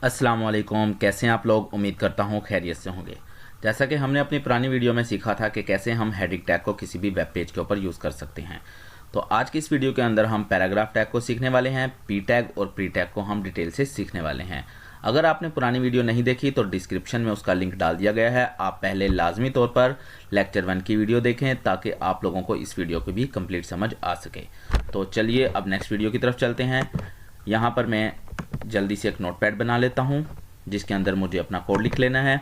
अस्सलाम वालेकुम। कैसे हैं आप लोग? उम्मीद करता हूँ खैरियत से होंगे। जैसा कि हमने अपनी पुरानी वीडियो में सीखा था कि कैसे हम हेडिंग टैग को किसी भी वेब पेज के ऊपर यूज़ कर सकते हैं, तो आज की इस वीडियो के अंदर हम पैराग्राफ टैग को सीखने वाले हैं। पी टैग और प्री टैग को हम डिटेल से सीखने वाले हैं। अगर आपने पुरानी वीडियो नहीं देखी तो डिस्क्रिप्शन में उसका लिंक डाल दिया गया है। आप पहले लाजमी तौर पर लेक्चर 1 की वीडियो देखें ताकि आप लोगों को इस वीडियो की भी कंप्लीट समझ आ सके। तो चलिए अब नेक्स्ट वीडियो की तरफ चलते हैं। यहाँ पर मैं जल्दी से एक नोटपैड बना लेता हूँ जिसके अंदर मुझे अपना कोड लिख लेना है।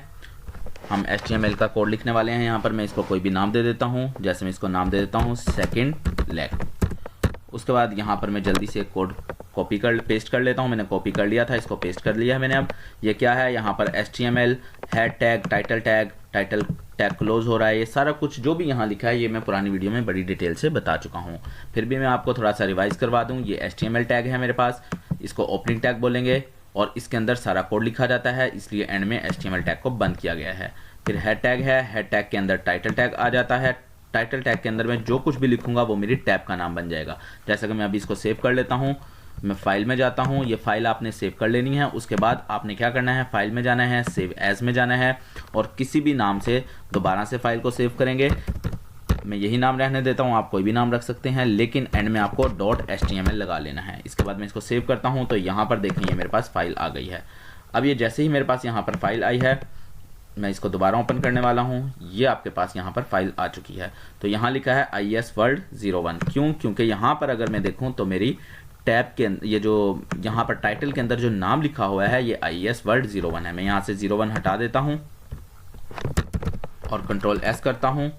हम HTML का कोड लिखने वाले हैं। यहाँ पर मैं इसको कोई भी नाम दे देता हूँ, जैसे मैं इसको नाम दे देता हूँ सेकंड लेग। उसके बाद यहाँ पर मैं जल्दी से कोड पेस्ट कर लेता हूँ। मैंने कॉपी कर लिया था, इसको पेस्ट कर लिया है मैंने। अब ये क्या है, यहाँ पर HTML head tag, title tag close हो रहा है। ये सारा कुछ जो भी यहाँ लिखा है ये मैं पुरानी वीडियो में बड़ी डिटेल से बता चुका हूँ। फिर भी मैं आपको थोड़ा सा रिवाइज करवा दूँ। ये HTML टैग है मेरे पास, इसको ओपनिंग टैग बोलेंगे और इसके अंदर सारा कोड लिखा जाता है, इसलिए एंड में HTML टैग को बंद किया गया है। फिर हेड टैग है, हेड टैग के अंदर टाइटल टैग आ जाता है। टाइटल टैग के अंदर मैं जो कुछ भी लिखूंगा वो मेरी टैब का नाम बन जाएगा। जैसा कि मैं अभी इसको सेव कर लेता हूँ, मैं फाइल में जाता हूँ। ये फाइल आपने सेव कर लेनी है। उसके बाद आपने क्या करना है, फाइल में जाना है, सेव एज में जाना है और किसी भी नाम से दोबारा से फाइल को सेव करेंगे। मैं यही नाम रहने देता हूँ, आप कोई भी नाम रख सकते हैं, लेकिन एंड में आपको .html लगा लेना है। इसके बाद मैं इसको सेव करता हूँ तो यहाँ पर देखें ये मेरे पास फाइल आ गई है। अब ये जैसे ही मेरे पास यहाँ पर फाइल आई है, मैं इसको दोबारा ओपन करने वाला हूँ। ये आपके पास यहाँ पर फाइल आ चुकी है। तो यहाँ लिखा है IES World 01। क्यों? क्योंकि यहाँ पर अगर मैं देखूँ तो मेरी टैब के ये जो यहाँ पर टाइटल के अंदर जो नाम लिखा हुआ है ये IES World 01 है। मैं यहाँ से 01 हटा देता हूँ और Ctrl+S करता हूँ।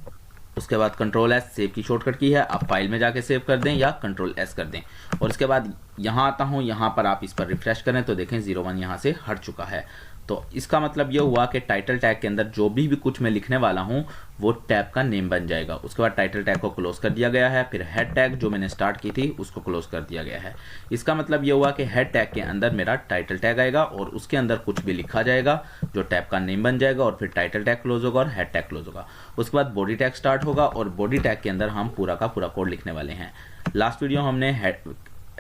उसके बाद Ctrl+S सेव की शॉर्टकट की है, आप फाइल में जाके सेव कर दें या Ctrl+S कर दें। और इसके बाद यहाँ आता हूँ, यहाँ पर आप इस पर रिफ्रेश करें तो देखें 01 यहाँ से हट चुका है। तो इसका मतलब ये हुआ कि टाइटल टैग के अंदर जो भी कुछ मैं लिखने वाला हूँ वो टैब का नेम बन जाएगा। उसके बाद टाइटल टैग को क्लोज कर दिया गया है। फिर हेड टैग जो मैंने स्टार्ट की थी उसको क्लोज कर दिया गया है। इसका मतलब ये हुआ कि हेड टैग के अंदर मेरा टाइटल टैग आएगा और उसके अंदर कुछ भी लिखा जाएगा जो टैब का नेम बन जाएगा और फिर टाइटल टैग क्लोज होगा और हेड टैग क्लोज होगा। उसके बाद बॉडी टैग स्टार्ट होगा और बॉडी टैग के अंदर हम पूरा का पूरा कोड लिखने वाले हैं। लास्ट वीडियो हमने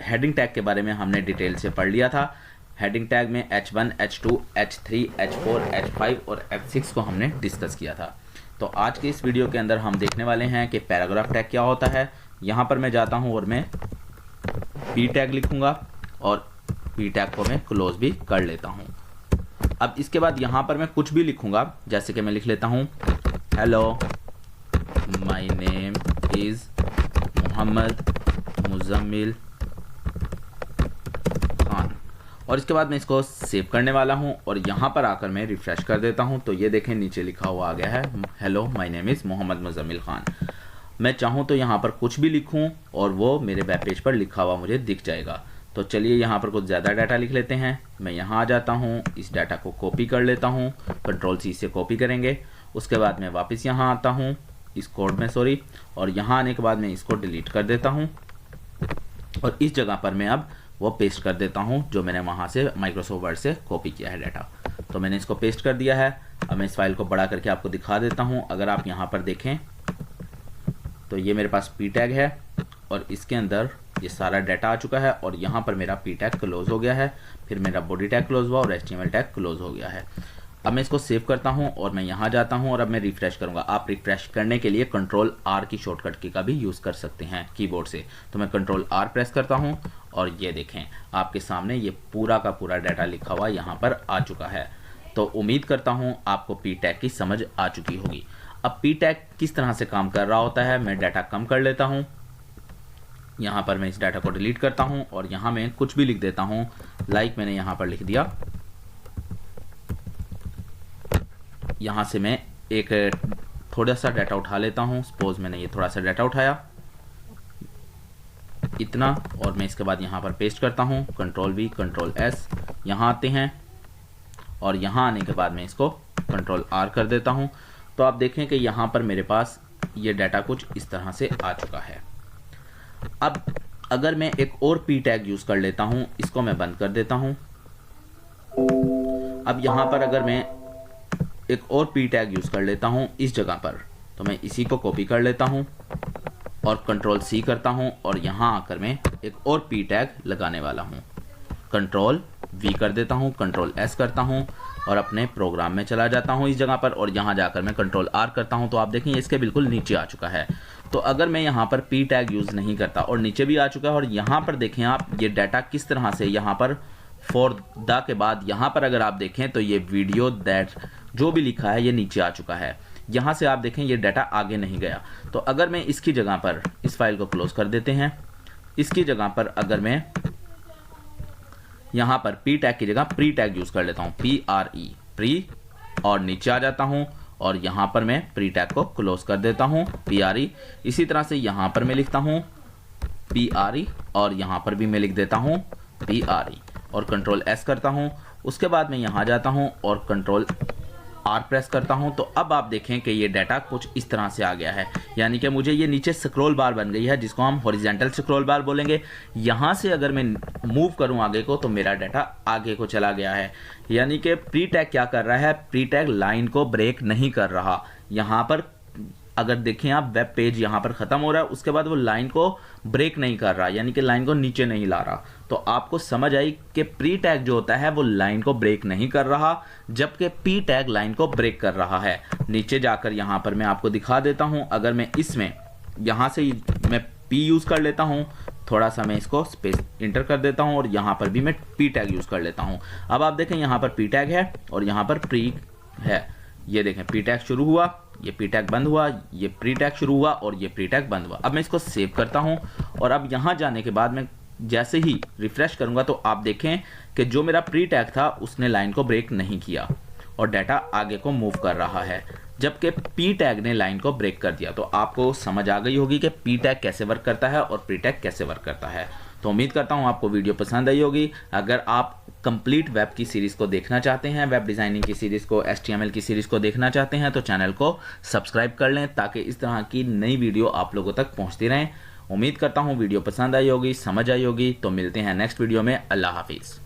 हेडिंग टैग के बारे में हमने डिटेल से पढ़ लिया था। हेडिंग टैग में H1, H2, H3, H4, H5 और F6 को हमने डिस्कस किया था। तो आज के इस वीडियो के अंदर हम देखने वाले हैं कि पैराग्राफ टैग क्या होता है। यहाँ पर मैं जाता हूँ और मैं P टैग लिखूँगा और P टैग को मैं क्लोज भी कर लेता हूँ। अब इसके बाद यहाँ पर मैं कुछ भी लिखूँगा, जैसे कि मैं लिख लेता हूँ hello my name is Mohammed Muzammil Khan. और इसके बाद मैं इसको सेव करने वाला हूं और यहाँ पर आकर मैं रिफ्रेश कर देता हूं तो ये देखें नीचे लिखा हुआ आ गया है hello my name is Mohammed Muzammil Khan. मैं चाहूँ तो यहाँ पर कुछ भी लिखूँ और वो मेरे वेब पेज पर लिखा हुआ मुझे दिख जाएगा। तो चलिए यहाँ पर कुछ ज़्यादा डाटा लिख लेते हैं। मैं यहाँ आ जाता हूँ, इस डाटा को कॉपी कर लेता हूँ, Ctrl+C से कॉपी करेंगे। उसके बाद मैं वापस यहाँ आता हूँ इस कोड में, और यहाँ आने के बाद मैं इसको डिलीट कर देता हूँ और इस जगह पर मैं अब वो पेस्ट कर देता हूँ जो मैंने वहाँ से माइक्रोसॉफ्ट वर्ड से कॉपी किया है डाटा। तो मैंने इसको पेस्ट कर दिया है। अब मैं इस फाइल को बड़ा करके आपको दिखा देता हूँ। अगर आप यहाँ पर देखें तो ये मेरे पास P टैग है और इसके अंदर ये सारा डाटा आ चुका है और यहाँ पर मेरा P टैग क्लोज हो गया है। फिर मेरा बॉडी टैग क्लोज हुआ और HTML टैग क्लोज हो गया है। अब मैं इसको सेव करता हूं और मैं यहाँ जाता हूं और अब मैं रिफ्रेश करूंगा। आप रिफ्रेश करने के लिए Ctrl+R की शॉर्टकट की का भी यूज़ कर सकते हैं कीबोर्ड से। तो मैं Ctrl+R प्रेस करता हूं और ये देखें आपके सामने ये पूरा का पूरा डाटा लिखा हुआ यहाँ पर आ चुका है। तो उम्मीद करता हूँ आपको P टैग की समझ आ चुकी होगी। अब P टैग किस तरह से काम कर रहा होता है, मैं डाटा कम कर लेता हूँ। यहाँ पर मैं इस डाटा को डिलीट करता हूँ और यहाँ मैं कुछ भी लिख देता हूँ, लाइक मैंने यहाँ पर लिख दिया। यहाँ से मैं एक थोड़ा सा डाटा उठा लेता हूँ। सपोज मैंने ये थोड़ा सा डाटा उठाया इतना और मैं इसके बाद यहाँ पर पेस्ट करता हूँ Ctrl+V Ctrl+S। यहाँ आते हैं और यहाँ आने के बाद मैं इसको Ctrl+R कर देता हूँ। तो आप देखें कि यहाँ पर मेरे पास ये डाटा कुछ इस तरह से आ चुका है। अब अगर मैं एक और P टैग यूज़ कर लेता हूँ, इसको मैं बंद कर देता हूँ। अब यहाँ पर अगर मैं एक और P टैग यूज़ कर लेता हूँ इस जगह पर, तो मैं इसी को कॉपी कर लेता हूँ और Ctrl+C करता हूँ और यहाँ आकर मैं एक और P टैग लगाने वाला हूँ, Ctrl वी कर देता हूँ, कंट्रोल एस करता हूँ और अपने प्रोग्राम में चला जाता हूँ इस जगह पर, और यहाँ जाकर मैं कंट्रोल आर करता हूँ तो आप देखें इसके बिल्कुल नीचे आ चुका है। तो अगर मैं यहाँ पर पी टैग यूज़ नहीं करता और नीचे भी आ चुका है, और यहाँ पर देखें आप ये डाटा किस तरह से यहाँ पर फॉर द के बाद यहाँ पर अगर आप देखें तो ये वीडियो दैट जो भी लिखा है ये नीचे आ चुका है। यहाँ से आप देखें ये डाटा आगे नहीं गया। तो अगर मैं इसकी जगह पर इस फाइल को क्लोज कर देते हैं, इसकी जगह पर अगर मैं यहाँ पर पी टैग की जगह प्री टैग यूज़ कर लेता हूँ, PRE प्री, और नीचे आ जाता हूँ और यहाँ पर मैं प्री टैग को क्लोज कर देता हूँ, PRE। इसी तरह से यहाँ पर मैं लिखता हूँ PRE और यहाँ पर भी मैं लिख देता हूँ PRE और कंट्रोल एस करता हूँ। उसके बाद मैं यहाँ जाता हूँ और कंट्रोल आर प्रेस करता हूँ। तो अब आप देखें कि ये डाटा कुछ इस तरह से आ गया है, यानी कि मुझे ये नीचे स्क्रॉल बार बन गई है जिसको हम हॉरिजॉन्टल स्क्रॉल बार बोलेंगे। यहाँ से अगर मैं मूव करूँ आगे को तो मेरा डाटा आगे को चला गया है, यानी कि प्री टैग क्या कर रहा है, प्री टैग लाइन को ब्रेक नहीं कर रहा। यहाँ पर अगर देखें आप वेब पेज यहाँ पर ख़त्म हो रहा है, उसके बाद वो लाइन को ब्रेक नहीं कर रहा, यानी कि लाइन को नीचे नहीं ला रहा। तो आपको समझ आई कि प्री टैग जो होता है वो लाइन को ब्रेक नहीं कर रहा, जबकि पी टैग लाइन को ब्रेक कर रहा है। नीचे जाकर यहाँ पर मैं आपको दिखा देता हूँ, अगर मैं इसमें यहाँ से मैं पी यूज़ कर लेता हूँ, थोड़ा सा मैं इसको स्पेस इंटर कर देता हूँ और यहाँ पर भी मैं पी टैग यूज़ कर लेता हूँ। अब आप देखें यहाँ पर पी टैग है और यहाँ पर प्री है। ये देखें पी टैग शुरू हुआ, ये पी टैग बंद हुआ, ये प्री टैग शुरू हुआ और ये प्री टैग बंद हुआ। अब मैं इसको सेव करता हूँ और अब यहाँ जाने के बाद मैं जैसे ही रिफ्रेश करूँगा तो आप देखें कि जो मेरा प्री टैग था उसने लाइन को ब्रेक नहीं किया और डाटा आगे को मूव कर रहा है, जबकि पी टैग ने लाइन को ब्रेक कर दिया। तो आपको समझ आ गई होगी कि पी टैग कैसे वर्क करता है और प्री टैग कैसे वर्क करता है। तो उम्मीद करता हूँ आपको वीडियो पसंद आई होगी। अगर आप कंप्लीट वेब की सीरीज़ को देखना चाहते हैं, वेब डिज़ाइनिंग की सीरीज़ को, HTML की सीरीज़ को देखना चाहते हैं तो चैनल को सब्सक्राइब कर लें ताकि इस तरह की नई वीडियो आप लोगों तक पहुँचती रहें। उम्मीद करता हूँ वीडियो पसंद आई होगी, समझ आई होगी। तो मिलते हैं नेक्स्ट वीडियो में। अल्लाह हाफिज़।